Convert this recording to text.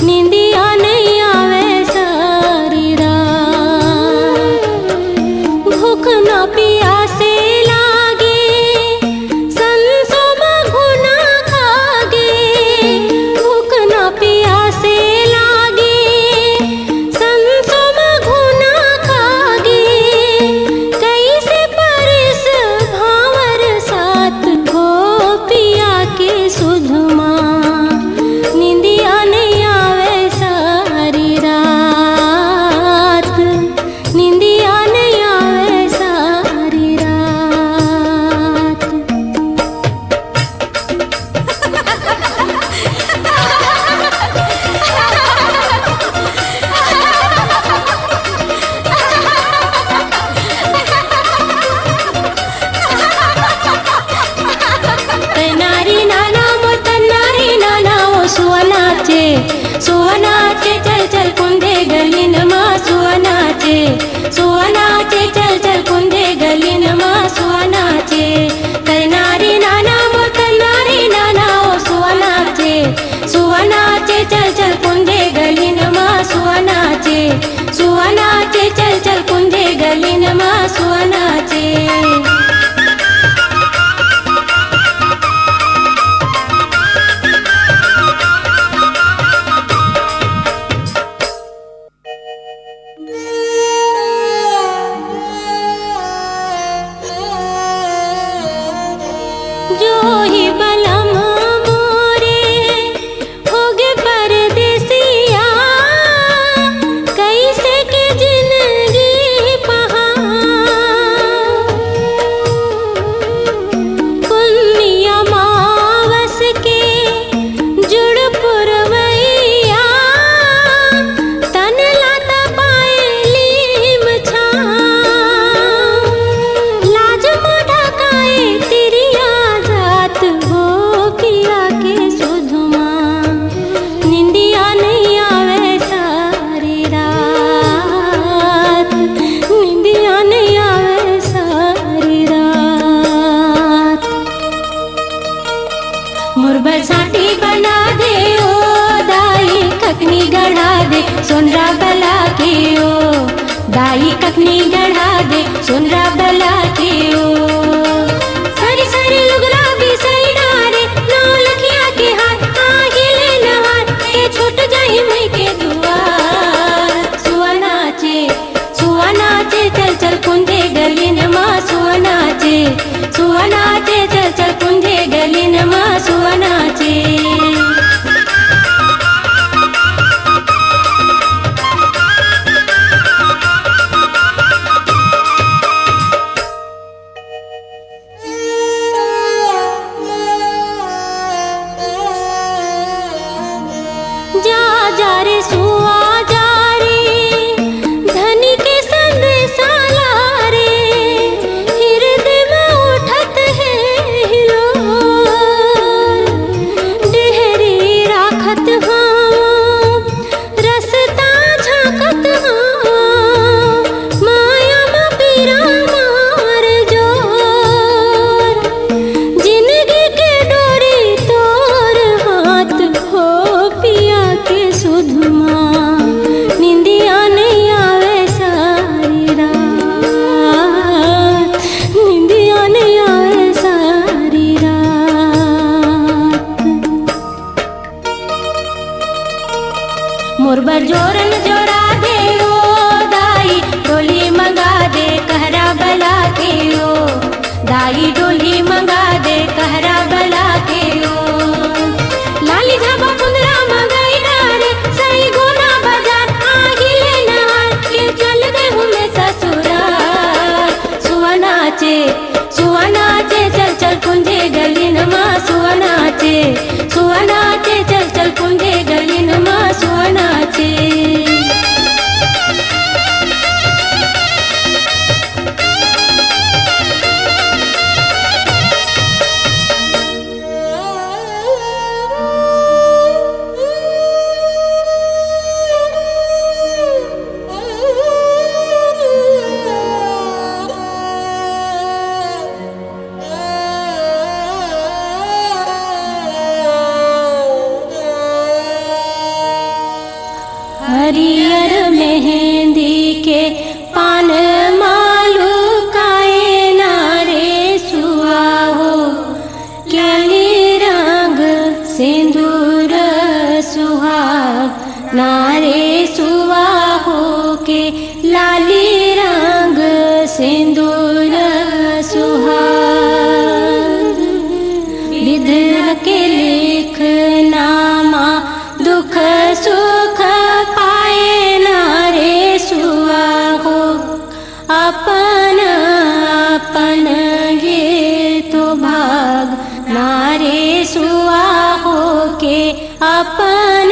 निंदिया नहीं आवे सारी रात। भूख ना प्यासे लागे संसो मघुना खागे। भूख ना प्यासे लागे संसो मघुना खागे। कैसे परिस भावर साथ हो पिया के सुधमा। निंदिया नहीं आवे सारी रात। निंदिया नहीं आवे सारी रात। तनारी नाना मोर तनारी नाना ओ सुवनाचे। सुवनाचे चल चल कुंदे गलीन मा सुवनाचे। सुवनाचे चल चल कुंदे गलीन मा सुवनाचे। तनारी नाना मोर तनारी नाना ओ सुवनाचे। सुवनाचे चल चल कुंदे गलीन मा सुवनाचे। सुवनाचे चल चल कुंदे गलीन मा सुवनाचे। जो ही बलम मोरे होगे परदेसिया। कैसे के जिंदगी पहाड़। पुन्निया मावस के जुड़ पुरवैया। तन लाता पायलीम छा। लाज मोढ़ा काए तिरिया जात हो पिया के सुधमा। निंदिया नहीं आवे सारी रात। निंदिया नहीं आवे सारी रात। मुरबर साटी बना दे ओ दाई ककनी गढ़ा दे सुनरा बला के ओ। दाई ककनी गढ़ा दे सुनरा बला के ओ। सारी सारी लुगरा भी सही डारे नौ लखिया के हाथ आहिले नहार के छूट जाही मई के दुआर। सुवनाचे सुवनाचे चल चल कुंदे गलीन मा सुवनाचे। सुवनाचे चल चल कुंदे गलीन मा सुवनाचे। जा जा रे सुआ जा रे धनी के संदेशा ला रे। हृदय में उठत है हिलोर। डेहरी राखत हाँ रसता झांकत हाँ। माया में पीरा मार जोर। जिंदगी के डोरी तोर हाथ हो पिया के सुधमा। निंदिया नहीं आवे सारी रात। निंदिया नहीं आवे सारी रात। मुरबर जोरन जोड़ा दे ओ दाई डोली मंगा दे कहरा बला के ओ। दाई डोली मंगा दे कहरा बला के ओ। लाली झाबा कुंदरा मंगाई डारे सही गोना बाजार आहिले नहार के चल दे हुमे ससुराल। सुवनाचे सुवनाचे चल चल कुंदे गलीन मा सुवनाचे। सुवनाचे चल चल कुंदे गलीन मा सुवनाचे। हरियर मेहंदी के पान मालू काए नारे सुआ हो केली रंग सिंदूर सुहाग नारे सुआ हो के लाली रंग सिंदूर सुहाग विधि के लेख नामा दुख सुख पाए नारे सुआ हो अपन अपन ये तो भाग नारे सुआ हो के अपन